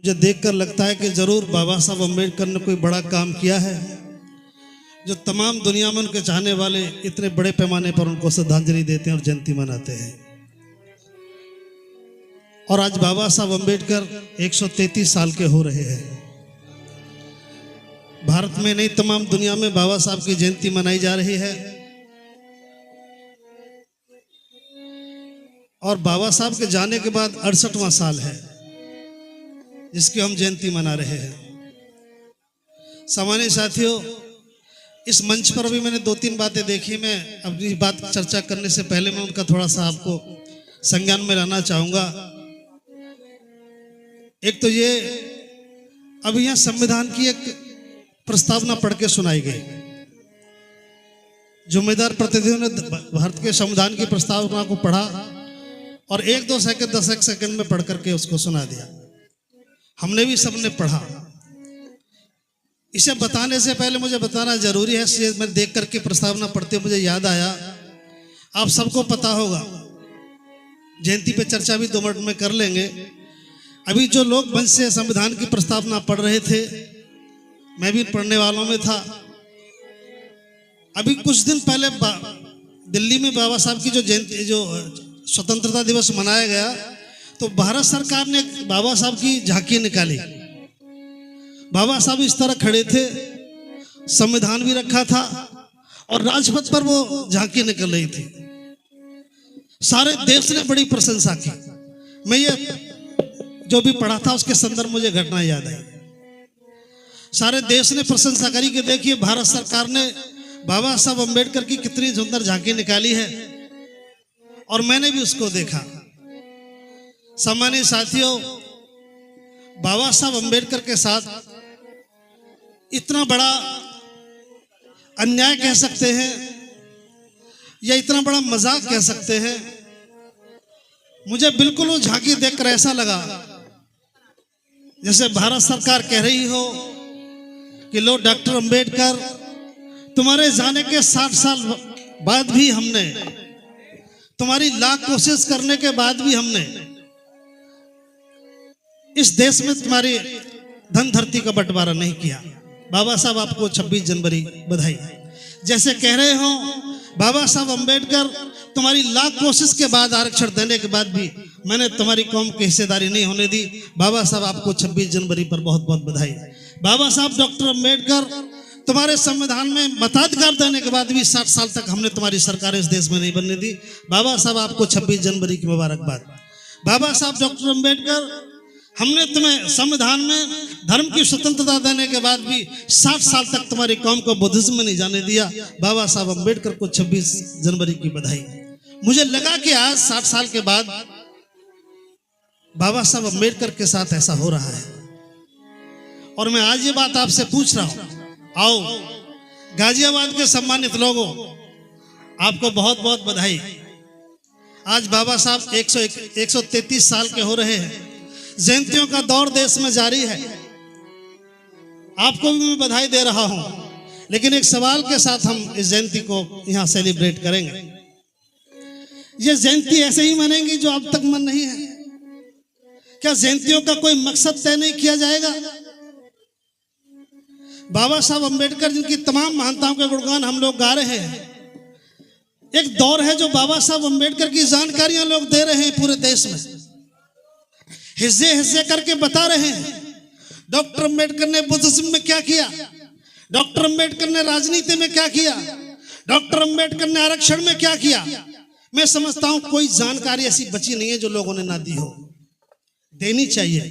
मुझे देखकर लगता है कि जरूर बाबा साहब अम्बेडकर ने कोई बड़ा काम किया है, जो तमाम दुनिया में उनके चाहने वाले इतने बड़े पैमाने पर उनको श्रद्धांजलि देते हैं और जयंती मनाते हैं। और आज बाबा साहब अम्बेडकर 133 साल के हो रहे हैं। भारत में नहीं, तमाम दुनिया में बाबा साहब की जयंती मनाई जा रही है। और बाबा साहब के जाने के बाद 68वां साल है जिसकी हम जयंती मना रहे हैं। सामान्य साथियों, इस मंच पर भी मैंने 2-3 बातें देखी। मैं अपनी बात चर्चा करने से पहले मैं उनका थोड़ा सा आपको संज्ञान में लाना चाहूंगा। एक तो ये, अभी यहाँ संविधान की एक प्रस्तावना पढ़ के सुनाई गई। जिम्मेदार प्रतिनिधियों ने भारत के संविधान की प्रस्तावना को पढ़ा और 1-2 सेकंड 10 सेकंड में पढ़ करके उसको सुना दिया। हमने भी सबने पढ़ा। इसे बताने से पहले मुझे बताना जरूरी है, मैं देख करके प्रस्तावना पढ़ते मुझे याद आया, आप सबको पता होगा, जयंती पे चर्चा भी 2 मिनट में कर लेंगे। अभी जो लोग मंच से संविधान की प्रस्तावना पढ़ रहे थे, मैं भी पढ़ने वालों में था। अभी कुछ दिन पहले दिल्ली में बाबा साहब की जो जयंती, जो स्वतंत्रता दिवस मनाया गया, तो भारत सरकार ने बाबा साहब की झांकी निकाली। बाबा साहब इस तरह खड़े थे, संविधान भी रखा था और राजपथ पर वो झांकी निकल रही थी। सारे देश ने बड़ी प्रशंसा की। मैं ये जो भी पढ़ा था उसके संदर्भ मुझे घटना याद आई। सारे देश ने प्रशंसा करी कि देखिए भारत सरकार ने बाबा साहब अम्बेडकर की कितनी सुंदर झांकी निकाली है, और मैंने भी उसको देखा। सामान्य साथियों, बाबा साहब अम्बेडकर के साथ इतना बड़ा अन्याय कह सकते हैं या इतना बड़ा मजाक कह सकते हैं, मुझे बिल्कुल वो झांकी देखकर ऐसा लगा जैसे भारत सरकार कह रही हो कि लो डॉक्टर अम्बेडकर, तुम्हारे जाने के 60 साल बाद भी हमने, तुम्हारी लाख कोशिश करने के बाद भी हमने इस देश में तुम्हारी धन धरती का बंटवारा नहीं किया। बाबा साहब आपको 26 जनवरी बधाई। जैसे कह रहे हो बाबा साहब अम्बेडकर, तुम्हारी लाख कोशिश के बाद, आरक्षण देने के बाद भी मैंने तुम्हारी कौम की हिस्सेदारी नहीं होने दी। बाबा साहब आपको 26 जनवरी पर बहुत बहुत बधाई। बाबा साहब डॉक्टर अम्बेडकर, तुम्हारे संविधान में मताधिकार देने के बाद भी 60 साल तक हमने तुम्हारी सरकार इस देश में नहीं बनने दी। बाबा साहब आपको 26 जनवरी की मुबारकबाद। बाबा साहब डॉक्टर अम्बेडकर, हमने तुम्हें संविधान में धर्म की स्वतंत्रता देने के बाद भी 60 साल तक तुम्हारी कौम को बुद्धिज्म में नहीं जाने दिया। बाबा साहब अम्बेडकर को 26 जनवरी की बधाई। मुझे लगा कि आज 60 साल के बाद बाबा साहब अम्बेडकर के साथ ऐसा हो रहा है। और मैं आज ये बात आपसे पूछ रहा हूं। आओ, गाजियाबाद के सम्मानित लोगों, आपको बहुत बहुत बधाई। आज बाबा साहब 133 साल के हो रहे हैं। जयंतियों का दौर देश में जारी है। आपको भी मैं बधाई दे रहा हूं, लेकिन एक सवाल के साथ हम इस जयंती को यहां सेलिब्रेट करेंगे। ये जयंती ऐसे ही मनेंगी जो अब तक मन नहीं है? क्या जयंतियों का कोई मकसद तय नहीं किया जाएगा? बाबा साहब अम्बेडकर जिनकी तमाम महानताओं के गुणगान हम लोग गा रहे हैं, एक दौर है जो बाबा साहब अम्बेडकर की जानकारियां लोग दे रहे हैं पूरे देश में, हिस्से हिस्से करके बता रहे हैं। डॉक्टर अम्बेडकर ने बुद्धिज्म में क्या किया, डॉक्टर अम्बेडकर ने राजनीति में क्या किया, डॉक्टर अम्बेडकर ने आरक्षण में क्या किया। मैं समझता हूं कोई जानकारी ऐसी बची नहीं है जो लोगों ने ना दी हो। देनी चाहिए,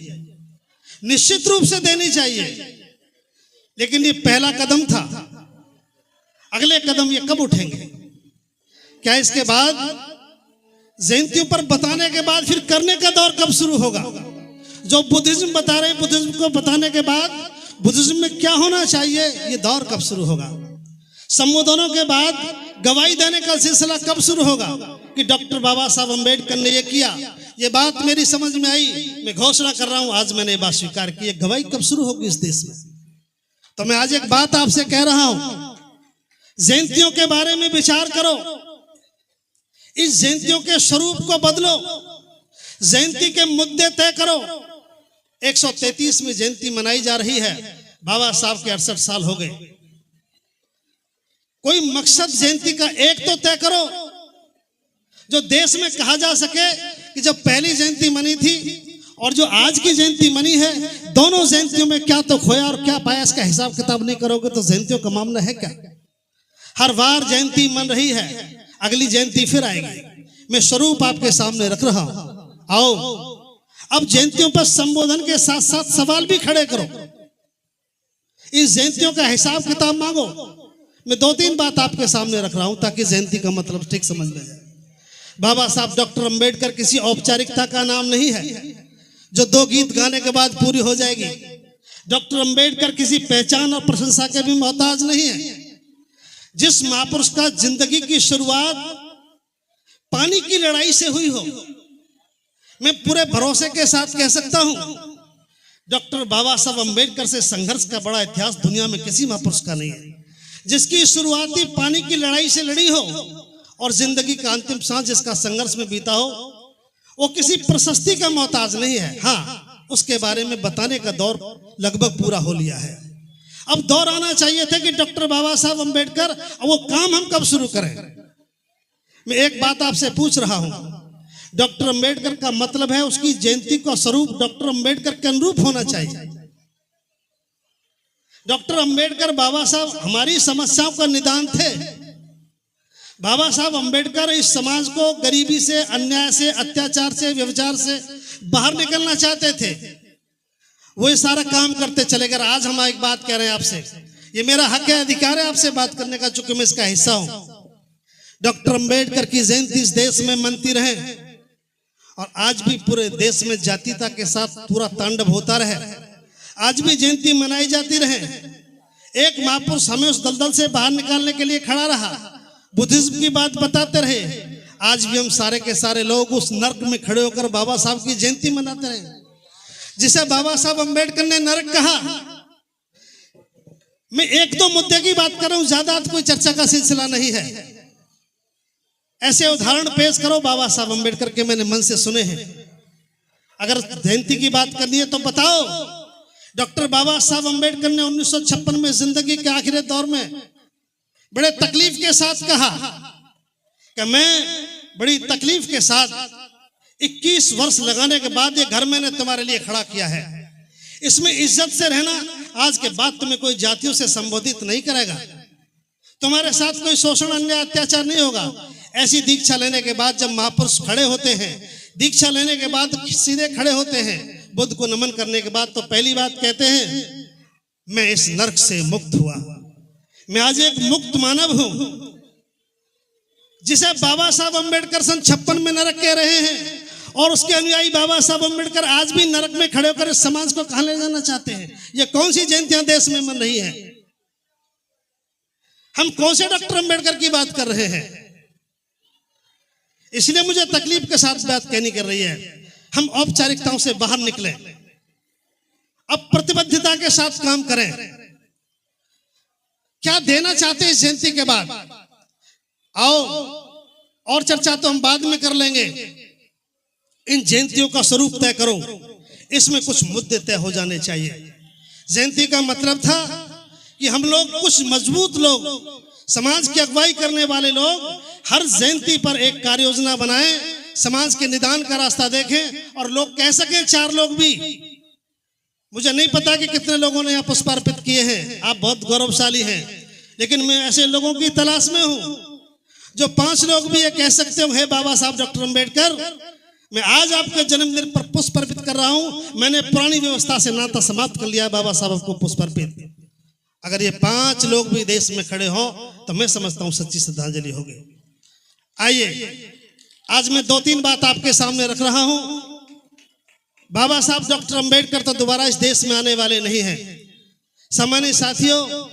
निश्चित रूप से देनी चाहिए, लेकिन ये पहला कदम था। अगले कदम ये कब उठेंगे? क्या इसके बाद जयंतियों पर बताने के बाद फिर करने का दौर कब शुरू होगा? जो बुद्धिज्म बता रहे हैं, बुद्धिज्म को बताने के बाद बुद्धिज्म में क्या होना चाहिए, ये दौर कब शुरू होगा? संबोधनों के बाद गवाही देने का सिलसिला कब शुरू होगा कि डॉक्टर बाबा साहब अम्बेडकर ने ये किया? ये बात मेरी समझ में आई, मैं घोषणा कर रहा हूं, आज मैंने ये बात स्वीकार की। गवाही कब शुरू होगी इस देश में? तो मैं आज एक बात आपसे कह रहा हूं, जयंतियों के बारे में विचार करो, इस जयंतियों के स्वरूप को बदलो, जयंती के मुद्दे तय करो, 133वीं जयंती मनाई जा रही है। बाबा साहब के 68 साल हो गए। कोई मकसद जयंती का एक तो तय करो जो देश में कहा जा सके कि जब पहली जयंती मनी थी और जो आज की जयंती मनी है, दोनों जयंतियों में क्या तो खोया और क्या पाया, इसका हिसाब किताब नहीं करोगे तो जयंतियों का मामला है क्या? हर बार जयंती मन रही है, अगली जयंती फिर आएगी। मैं स्वरूप आपके सामने रख रहा हूं। आओ अब जयंतियों पर संबोधन के साथ साथ सवाल भी खड़े करो। इस जयंतियों का हिसाब किताब मांगो। मैं 2-3 बात आपके सामने रख रहा हूं ताकि जयंती का मतलब ठीक समझ में जाए। बाबा साहब डॉक्टर अंबेडकर किसी औपचारिकता का नाम नहीं है जो 2 गीत गाने के बाद पूरी हो जाएगी। डॉक्टर अंबेडकर किसी पहचान और प्रशंसा के भी मोहताज नहीं है। जिस महापुरुष का जिंदगी की शुरुआत पानी की लड़ाई से हुई हो, मैं पूरे भरोसे के साथ कह सकता हूं डॉक्टर बाबा साहब अंबेडकर से संघर्ष का बड़ा इतिहास दुनिया में किसी महापुरुष का नहीं है। जिसकी शुरुआत ही पानी की लड़ाई से लड़ी हो और जिंदगी का अंतिम सांस जिसका संघर्ष में बीता हो, वो किसी प्रशस्ति का मोहताज नहीं है। हाँ, उसके बारे में बताने का दौर लगभग पूरा हो लिया है। अब दौर आना चाहिए था कि डॉक्टर बाबा साहब अंबेडकर, वो काम हम कब शुरू करें। मैं एक बात आपसे पूछ रहा हूं, डॉक्टर अंबेडकर का मतलब है उसकी जयंती का स्वरूप डॉक्टर अंबेडकर के अनुरूप होना चाहिए। डॉक्टर अंबेडकर बाबा साहब हमारी समस्याओं का निदान थे। बाबा साहब अंबेडकर इस समाज को गरीबी से, अन्याय से, अत्याचार से, व्यभिचार से बाहर निकलना चाहते थे। वो ये सारा काम करते चले गए। आज हम एक बात कह रहे हैं आपसे, ये मेरा हक है, अधिकार है आपसे बात करने का, चूंकि मैं इसका हिस्सा हूं। डॉक्टर अंबेडकर की जयंती इस देश में मनती रहे और आज भी पूरे देश में जातीयता के साथ पूरा तांडव होता रहे। आज भी जयंती मनाई जाती रहे। एक महापुरुष हमें उस दलदल से बाहर निकालने के लिए खड़ा रहा, बुद्धिज्म की बात बताते रहे। आज भी हम सारे के सारे लोग उस नर्क में खड़े होकर बाबा साहब की जयंती मनाते रहे, जिसे बाबा साहब अंबेडकर ने नरक कहा। मैं 1-2 मुद्दे की बात कर रहा हूं, ज्यादा कोई चर्चा का सिलसिला नहीं है। ऐसे उदाहरण पेश करो बाबा साहब अंबेडकर के, मैंने मन से सुने हैं। अगर जयंती की बात करनी है तो बताओ, डॉक्टर बाबा साहब अंबेडकर ने 1956 में जिंदगी के आखिरी दौर में बड़े तकलीफ के साथ कहा कि मैं बड़ी तकलीफ के साथ 21 वर्ष लगाने के बाद ये घर मैंने तुम्हारे लिए खड़ा किया है। इसमें इज्जत से रहना, आज के बाद तुम्हें कोई जातियों से संबोधित नहीं करेगा, तुम्हारे साथ कोई शोषण, अन्याय, अत्याचार नहीं होगा। ऐसी दीक्षा लेने के बाद जब महापुरुष खड़े होते हैं, दीक्षा लेने के बाद सीधे खड़े होते हैं, बुद्ध को नमन करने के बाद तो पहली बात कहते हैं, मैं इस नरक से मुक्त हुआ, मैं आज एक मुक्त मानव हूं। जिसे बाबा साहब अंबेडकर सन 56 में नरक कह रहे हैं और उसके अनुयायी बाबा साहब अंबेडकर आज भी नरक में खड़े होकर इस समाज को कहां ले जाना चाहते हैं। ये कौन सी जयंतियां देश में मन रही है? हम कौन से डॉक्टर अंबेडकर की बात कर रहे हैं? इसलिए मुझे तकलीफ के साथ बात कहनी कर रही है। हम औपचारिकताओं से बाहर निकले, अब प्रतिबद्धता के साथ काम करें। क्या देना चाहते हैं इस जयंती के बाद? आओ, और चर्चा तो हम बाद में कर लेंगे। इन जयंतियों का स्वरूप तय करो, इसमें कुछ मुद्दे तय हो जाने चाहिए। जयंती का मतलब था कि हम लोग, कुछ मजबूत लोग, समाज की अगुवाई करने वाले लोग हर जयंती पर एक कार्य योजना बनाएं, समाज के निदान का रास्ता देखें और लोग कह सकें, 4 लोग भी। मुझे नहीं पता कि कितने लोगों ने यहाँ पुष्प अर्पित किए हैं, आप बहुत गौरवशाली हैं, लेकिन मैं ऐसे लोगों की तलाश में हूं जो 5 लोग भी ये कह सकते हो, हे बाबा साहब डॉक्टर अंबेडकर, मैं आज आपके जन्मदिन पर पुष्प अर्पित कर रहा हूं, मैंने पुरानी व्यवस्था से नाता समाप्त कर लिया, बाबा साहब को पुष्प अर्पित। अगर ये 5 लोग भी देश में खड़े हों तो मैं समझता हूं सच्ची श्रद्धांजलि होगी। आइए, आज मैं 2-3 बात आपके सामने रख रहा हूं। बाबा साहब डॉक्टर अंबेडकर तो दोबारा इस देश में आने वाले नहीं हैं। सामान्य साथियों,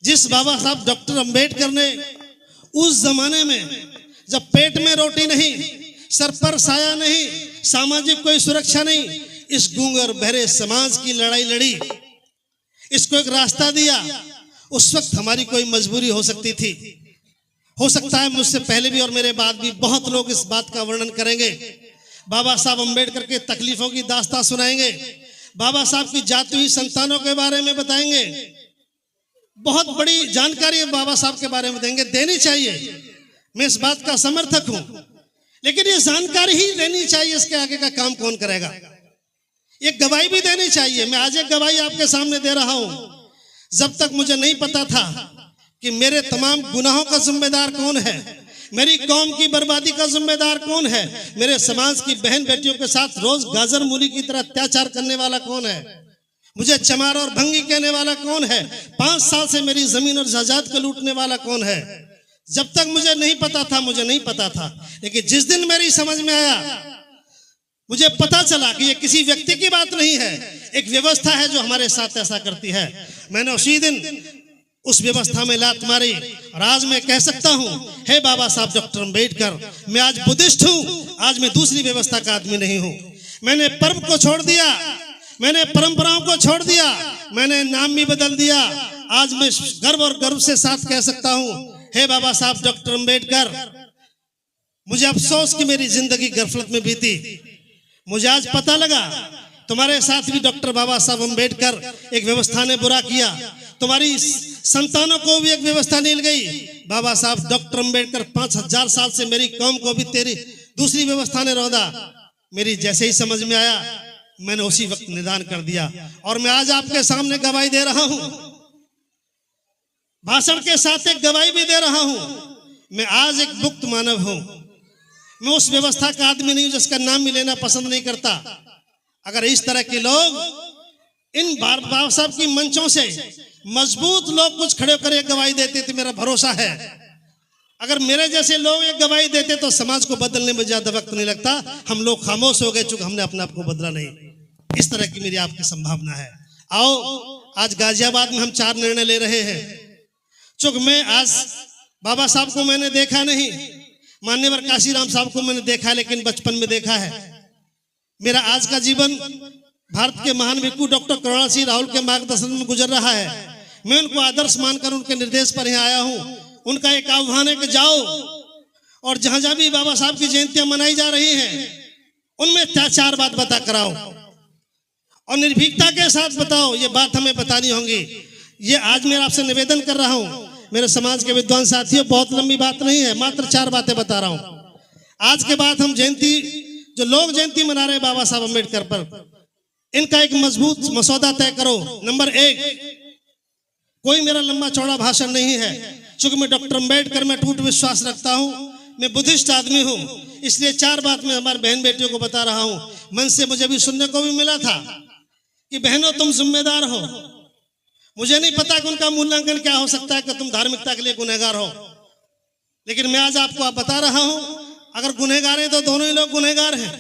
जिस बाबा साहब डॉक्टर अंबेडकर ने उस जमाने में जब पेट में रोटी नहीं, सर पर साया नहीं, सामाजिक कोई सुरक्षा नहीं, इस गूंगे और बहरे समाज की लड़ाई लड़ी, इसको एक रास्ता दिया। उस वक्त हमारी कोई मजबूरी हो सकती थी, हो सकता है मुझसे पहले भी और मेरे बाद भी बहुत लोग इस बात का वर्णन करेंगे, बाबा साहब अंबेडकर के तकलीफों की दास्तां सुनाएंगे, बाबा साहब की जाती हुई संतानों के बारे में बताएंगे। बहुत बड़ी जानकारी बाबा साहब के बारे में देंगे, देनी चाहिए, मैं इस बात का समर्थक हूं, लेकिन ये जानकारी ही देनी चाहिए, इसके आगे का काम कौन करेगा। एक गवाही भी देनी चाहिए। मैं आज एक गवाही आपके सामने दे रहा हूं। जब तक मुझे नहीं पता था कि मेरे तमाम गुनाहों का जिम्मेदार कौन है, मेरी कौम की बर्बादी का जिम्मेदार कौन है, मेरे समाज की बहन बेटियों के साथ रोज गाजर मूली की तरह अत्याचार करने वाला कौन है, मुझे चमार और भंगी कहने वाला कौन है, 5 साल से मेरी जमीन और जायदाद को लूटने वाला कौन है, जब तक मुझे नहीं पता था, मुझे नहीं पता था। लेकिन जिस दिन मेरी समझ में आया, मुझे पता चला कि ये किसी व्यक्ति की बात नहीं है, एक व्यवस्था है जो हमारे साथ ऐसा करती है, मैंने उसी दिन उस व्यवस्था में लात मारी। और आज मैं कह सकता हूं, हे बाबा साहब डॉक्टर अम्बेडकर, मैं आज बुद्धिस्ट हूं, आज मैं दूसरी व्यवस्था का आदमी नहीं हूं। मैंने पर्व को छोड़ दिया, मैंने परंपराओं को छोड़ दिया, मैंने नाम भी बदल दिया। आज मैं गर्व और गर्व से साथ कह सकता हूं, हे बाबा साहब डॉक्टर अम्बेडकर, मुझे अफसोस कि मेरी जिंदगी गफलत में बीती। मुझे आज पता लगा तुम्हारे साथ भी डॉक्टर बाबा साहब अम्बेडकर एक व्यवस्था ने बुरा किया, तुम्हारी संतानों को भी एक व्यवस्था मिल गई। बाबा साहब डॉक्टर अम्बेडकर 5000 साल से मेरी कौम को भी तेरी दूसरी व्यवस्था ने रौंदा। मेरी जैसे ही समझ में आया, मैंने उसी वक्त निदान कर दिया। और मैं आज आपके सामने गवाही दे रहा हूं, भाषण के साथ एक गवाही भी दे रहा हूं। मैं आज एक मुक्त मानव हूं, मैं उस व्यवस्था का आदमी नहीं हूं जिसका नाम भी लेना पसंद नहीं करता। अगर इस तरह के लोग इन बाबा साहब की मंचों से मजबूत लोग कुछ खड़े होकर एक गवाही देते तो मेरा भरोसा है, अगर मेरे जैसे लोग एक गवाही देते तो समाज को बदलने में ज्यादा वक्त नहीं लगता। हम लोग खामोश हो गए चूंकि हमने अपने आप को बदला नहीं। इस तरह की मेरी आपकी संभावना है। आओ, आज गाजियाबाद में हम 4 निर्णय ले रहे हैं। चूंकि मैं आज बाबा साहब को मैंने देखा नहीं, मान्यवर काशीराम साहब को मैंने देखा, लेकिन बचपन में देखा है। मेरा आज का जीवन भारत के महान भिक्खु डॉक्टर करुणा सिंह राहुल के मार्गदर्शन में गुजर रहा है। मैं उनको आदर्श मानकर उनके निर्देश पर यहाँ आया हूँ। उनका एक आह्वान है कि जाओ और जहां जहां भी बाबा साहब की जयंतियां मनाई जा रही हैं, उनमें 4 बात बता कराओ और निर्भीकता के साथ बताओ। ये बात हमें बतानी होगी। ये आज मैं आपसे निवेदन कर रहा हूं, मेरे समाज के विद्वान साथियों, बहुत लंबी बात नहीं है, मात्र 4 बातें बता रहा हूं। आज के बाद हम जयंती, जो लोग जयंती मना रहे हैं बाबा साहब अम्बेडकर पर, इनका एक मजबूत मसौदा तय करो। नंबर 1, कोई मेरा लंबा चौड़ा भाषण नहीं है, चूंकि मैं डॉक्टर अम्बेडकर में टूट विश्वास रखता हूं, मैं बुद्धिस्ट आदमी हूं, इसलिए 4 बात मैं हमारे बहन बेटियों को बता रहा हूं। मन से मुझे भी सुनने को भी मिला था कि बहनों तुम जिम्मेदार हो। मुझे नहीं पता कि उनका मूल्यांकन क्या हो सकता है कि तुम धार्मिकता के लिए गुनहगार हो, लेकिन मैं आज आपको बता रहा हूं, अगर गुनहगार हैं तो दोनों ही लोग गुनहगार हैं।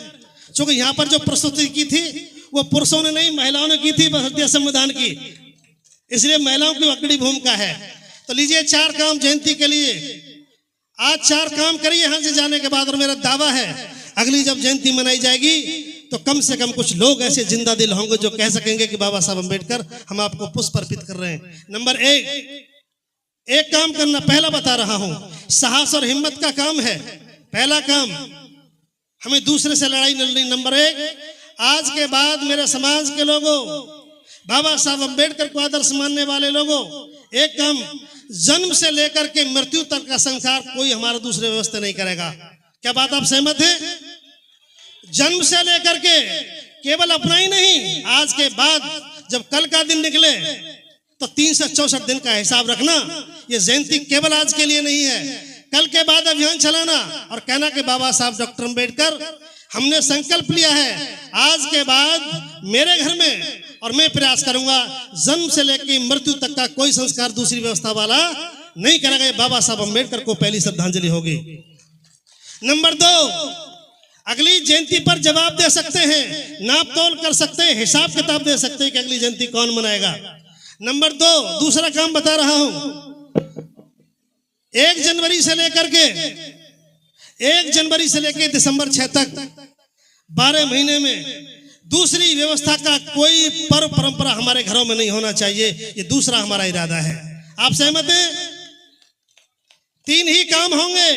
चूंकि यहाँ पर जो प्रस्तुति की थी वो पुरुषों ने नहीं, महिलाओं ने की थी भारतीय संविधान की, इसलिए महिलाओं की अग्रणी भूमिका है। तो लीजिए 4 काम जयंती के लिए, आज 4 काम करिए यहाँ से जाने के बाद। और मेरा दावा है अगली जब जयंती मनाई जाएगी तो कम से कम कुछ लोग ऐसे जिंदा दिल होंगे जो कह सकेंगे कि बाबा साहब अम्बेडकर, हम आपको पुष्प अर्पित कर रहे हैं। नंबर 1, एक काम करना, पहला बता रहा हूं, साहस और हिम्मत का काम है। पहला काम, हमें दूसरे से लड़ाई न लड़नी। नंबर 1, आज के बाद मेरे समाज के लोगों, बाबा साहब अम्बेडकर को आदर्श मानने वाले लोगों, एक काम, जन्म से लेकर के मृत्यु तक का संसार कोई हमारा दूसरे व्यवस्था नहीं करेगा। क्या बात आप सहमत हैं? जन्म से लेकर के केवल अपना ही नहीं, आज के बाद जब कल का दिन निकले तो 364 दिन का हिसाब रखना। ये जयंती केवल आज के लिए नहीं है, कल के बाद अभियान चलाना और कहना कि बाबा साहब डॉक्टर अम्बेडकर, हमने संकल्प लिया है आज के बाद मेरे घर में, और मैं प्रयास करूंगा जन्म से लेकर मृत्यु तक का कोई संस्कार दूसरी व्यवस्था वाला नहीं करेगा। ये बाबा साहब अम्बेडकर को पहली श्रद्धांजलि होगी। नंबर 2, अगली जयंती पर जवाब दे सकते हैं, नाप तोल कर सकते हैं, हिसाब किताब दे सकते हैं कि अगली जयंती कौन मनाएगा। नंबर 2, दूसरा काम बता रहा हूं, 1 जनवरी से लेकर के दिसंबर 6 तक 12 महीने में दूसरी व्यवस्था का कोई पर्व परंपरा हमारे घरों में नहीं होना चाहिए। ये दूसरा हमारा इरादा है। आप सहमत हैं? 3 ही काम होंगे,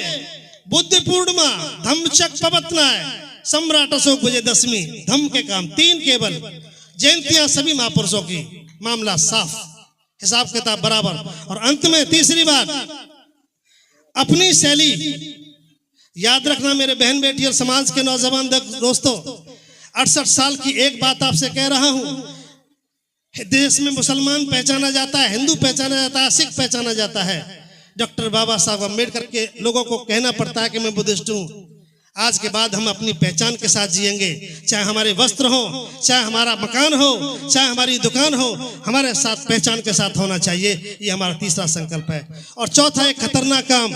बुद्ध पूर्णिमा, धम्मचक्र प्रवर्तनाय, सम्राट अशोक विजयदशमी, धम्म के काम 3 केवल। जयंतियां सभी महापुरुषों की, मामला साफ, हिसाब किताब बराबर। और अंत में तीसरी बात, अपनी शैली याद रखना मेरे बहन बेटी और समाज के नौजवान दोस्तों। 68 साल की एक बात आपसे कह रहा हूं, देश में मुसलमान पहचाना जाता है, हिंदू पहचाना जाता है, सिख पहचाना जाता है। डॉक्टर बाबा साहब अम्बेडकर के लोगों को कहना पड़ता है कि मैं बुद्धिस्ट हूं। आज के बाद हम अपनी पहचान के साथ जिएंगे, चाहे हमारे वस्त्र हो, चाहे हमारा मकान हो, चाहे हमारी दुकान हो, हमारे साथ पहचान के साथ होना चाहिए। ये हमारा तीसरा संकल्प है। और चौथा एक खतरनाक काम,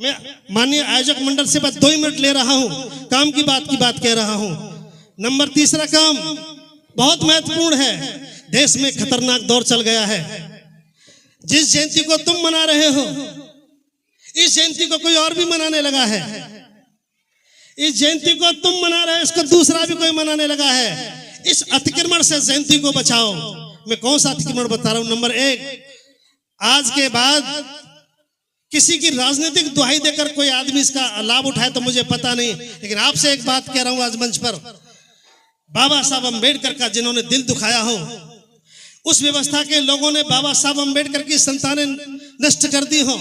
मैं माननीय आयोजक मंडल से बस 2 मिनट ले रहा हूं, काम की बात कह रहा हूं। नंबर तीसरा काम बहुत महत्वपूर्ण है। देश में खतरनाक दौर चल गया है। जिस जयंती को तुम मना रहे हो, इस जयंती को कोई और भी मनाने लगा है। इस जयंती को तुम मना रहे हो, इसको दूसरा भी कोई मनाने लगा है। इस अतिक्रमण से जयंती को बचाओ। मैं कौन सा अतिक्रमण बता रहा हूं? नंबर 1, आज के बाद किसी की राजनीतिक दुहाई देकर कोई आदमी इसका लाभ उठाए तो मुझे पता नहीं, लेकिन आपसे एक बात कह रहा हूं आज मंच पर, बाबा साहब अम्बेडकर का जिन्होंने दिल दुखाया हो, उस व्यवस्था के लोगों ने बाबा साहब अम्बेडकर की संतानें नष्ट कर दी हो,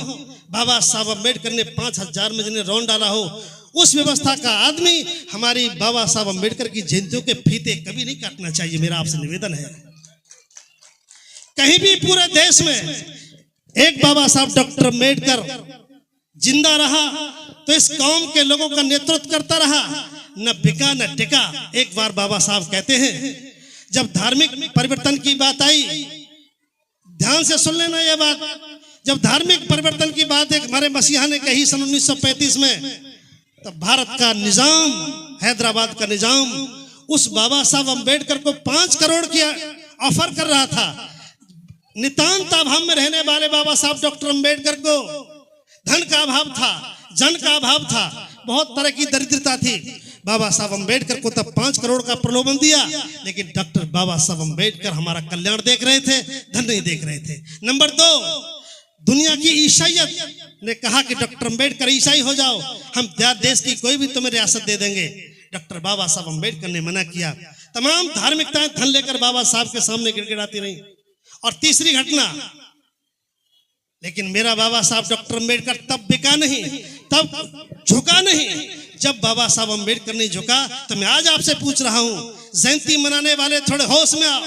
बाबा साहब अम्बेडकर ने 5000 में जिन्हें रौंद डाला हो, उस व्यवस्था का आदमी हमारी बाबा साहब अम्बेडकर की जयंतियों के फीते कभी नहीं काटना चाहिए। मेरा आपसे निवेदन है, कहीं भी पूरे देश में एक बाबा साहब डॉक्टर अम्बेडकर जिंदा रहा तो इस कौम के लोगों का नेतृत्व करता रहा, न बिका न टिका। एक बार बाबा साहब कहते हैं, जब धार्मिक परिवर्तन की बात आई, ध्यान से सुन लेना यह बात, जब धार्मिक परिवर्तन की बात एक हमारे मसीहा ने कही सन 1935 में, तब भारत का निजाम, हैदराबाद का निजाम उस बाबा साहब अम्बेडकर को 5 करोड़ की ऑफर कर रहा था। नितांत अभाव में रहने वाले बाबा साहब डॉक्टर अम्बेडकर को धन का अभाव था, जन का अभाव था, बहुत तरह की दरिद्रता थी। बाबा साहब अम्बेडकर को तब 5 करोड़ का प्रलोभन दिया, लेकिन डॉक्टर बाबा साहब अम्बेडकर हमारा कल्याण देख रहे थे, धन नहीं देख रहे थे। नंबर 2, दुनिया की ईसाइयत ने कहा कि डॉक्टर अम्बेडकर ईसाई हो जाओ, हम देश की कोई भी तुम्हें रियासत दे देंगे। डॉक्टर बाबा साहब अम्बेडकर ने मना किया। तमाम धार्मिकताएं धन लेकर बाबा साहब के सामने गिड़गिड़ाती रही। और तीसरी घटना, लेकिन मेरा बाबा साहब डॉक्टर अम्बेडकर तब बिका नहीं, तब झुका नहीं। जब बाबा साहब अम्बेडकर नहीं झुका तो मैं आज आपसे पूछ रहा हूं, जयंती मनाने वाले थोड़े होश में आओ।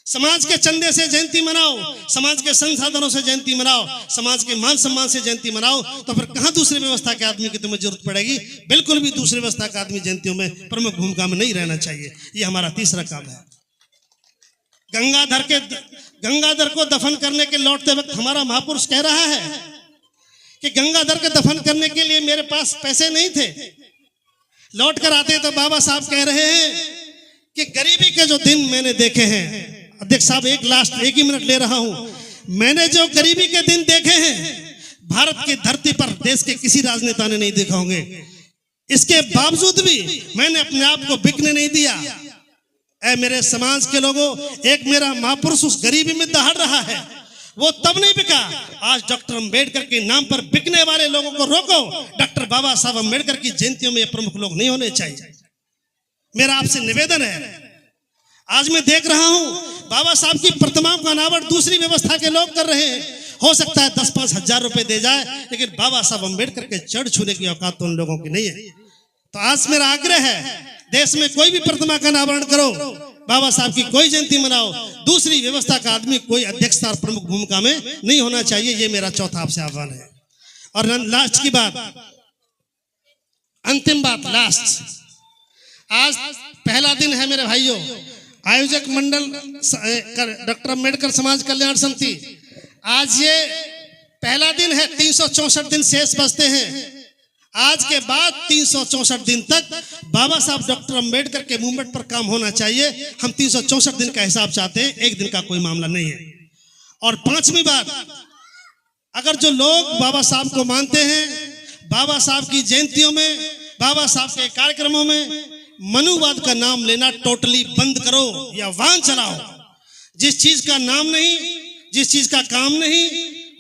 समाज के चंदे से जयंती मनाओ, समाज के संसाधनों से जयंती मनाओ, समाज के मान सम्मान से जयंती मनाओ, तो फिर कहां दूसरी व्यवस्था के आदमी की तुम्हें जरूरत पड़ेगी? बिल्कुल भी दूसरी व्यवस्था का आदमी जयंतियों में प्रमुख भूमिका में नहीं रहना चाहिए। ये हमारा तीसरा काम है। गंगाधर को दफन करने के लौटते वक्त हमारा महापुरुष कह रहा है कि गंगाधर के दफन करने के लिए मेरे पास पैसे नहीं थे। लौट कर आते तो बाबा साहब कह रहे हैं कि गरीबी के जो दिन मैंने देखे हैं, अध्यक्ष साहब एक ही मिनट ले रहा हूं, मैंने जो गरीबी के दिन देखे हैं भारत की धरती पर देश के किसी राजनेता ने नहीं देखा होंगे। इसके बावजूद भी मैंने अपने आप को बिकने नहीं दिया। ऐ मेरे समाज के लोगों, एक मेरा महापुरुष उस गरीबी में दहाड़ रहा है, वो तब नहीं बिका। आज डॉक्टर अम्बेडकर के नाम पर बिकने वाले लोगों को रोको। डॉक्टर बाबा साहब अम्बेडकर की जयंतियों में ये प्रमुख लोग नहीं होने चाहिए। मेरा आपसे निवेदन है। आज मैं देख रहा हूं बाबा साहब की प्रतिमाओं का अनावरण दूसरी व्यवस्था के लोग कर रहे हैं। हो सकता है 10-5 हजार रुपए दे जाए, लेकिन बाबा साहब अम्बेडकर के चढ़ छूने की औकात तो उन लोगों की नहीं है। तो आज मेरा आग्रह है, देश में कोई भी प्रतिमा का अनावरण करो, बाबा साहब की कोई जयंती मनाओ, दूसरी व्यवस्था का आदमी कोई अध्यक्षता और प्रमुख भूमिका में नहीं होना चाहिए। ये मेरा चौथा आपसे आह्वान है। और लास्ट की बात, अंतिम बात, लास्ट, आज पहला दिन है मेरे भाइयों, आयोजक मंडल डॉक्टर अम्बेडकर समाज कल्याण समिति, आज ये पहला दिन है। 364 दिन शेष बचते हैं। आज के बाद 364 दिन तक बाबा साहब डॉक्टर अम्बेडकर के मूवमेंट पर काम होना चाहिए। हम 364 दिन का हिसाब चाहते हैं, एक दिन का कोई मामला नहीं है। और 5वीं बात, अगर जो लोग बाबा साहब को मानते हैं, बाबा साहब की जयंतियों में, बाबा साहब के कार्यक्रमों में मनुवाद का नाम लेना टोटली बंद करो या वाहन चलाओ। जिस चीज का नाम नहीं, जिस चीज का काम नहीं,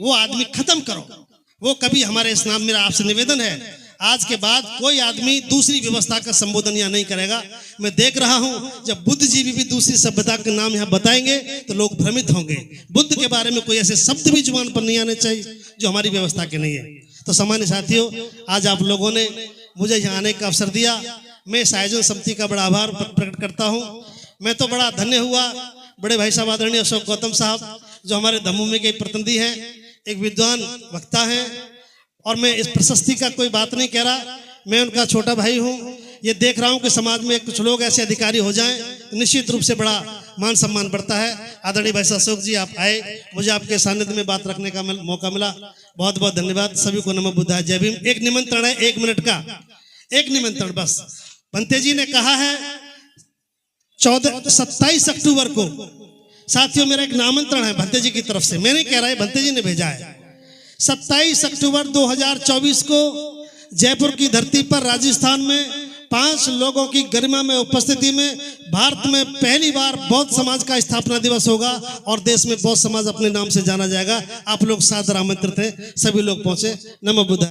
वो आदमी खत्म करो। वो कभी हमारे इस नाम, मेरा आपसे निवेदन है, आज के बाद कोई आदमी दूसरी व्यवस्था का संबोधन यहाँ नहीं करेगा। मैं देख रहा हूं जब बुद्धिजीवी भी दूसरी सभ्यता के नाम यहाँ बताएंगे तो लोग भ्रमित होंगे। बुद्ध के बारे में कोई ऐसे शब्द भी जुबान पर नहीं आने चाहिए जो हमारी व्यवस्था के नहीं है। तो सामान्य साथियों, आज आप लोगों ने मुझे यहाँ आने का अवसर दिया। मैं इस आयोजन समिति का बड़ा आभार प्रकट करता हूँ। मैं तो बड़ा धन्य हुआ, बड़े भाई साहब आदरणीय अशोक गौतम साहब जो हमारे दमोह के प्रतिनिधि हैं, एक विद्वान वक्ता हैं, और मैं इस प्रशस्ति का कोई बात नहीं कह रहा, मैं उनका छोटा भाई हूँ। ये देख रहा हूँ कि समाज में कुछ लोग ऐसे अधिकारी हो जाएं तो निश्चित रूप से बड़ा मान सम्मान बढ़ता है। आदरणीय भाई अशोक जी आप आए, मुझे आपके सानिध्य में बात रखने का मौका मिला, बहुत बहुत धन्यवाद। सभी को नमो बुद्धाय, जय भीम। एक निमंत्रण है 1 मिनट का, एक निमंत्रण बस। भंते जी ने कहा है 27 अक्टूबर को, साथियों मेरा एक नामंत्रण है भंते जी की तरफ से, मैं नहीं कह रहा है, भंते जी ने भेजा है। 27 अक्टूबर 2024 को जयपुर की धरती पर राजस्थान में 5 लोगों की गरिमा में उपस्थिति में भारत में पहली बार बौद्ध समाज का स्थापना दिवस होगा और देश में बौद्ध समाज अपने नाम से जाना जाएगा। आप लोग सादर आमंत्रित हैं, सभी लोग पहुंचे। नमो बुद्धाय।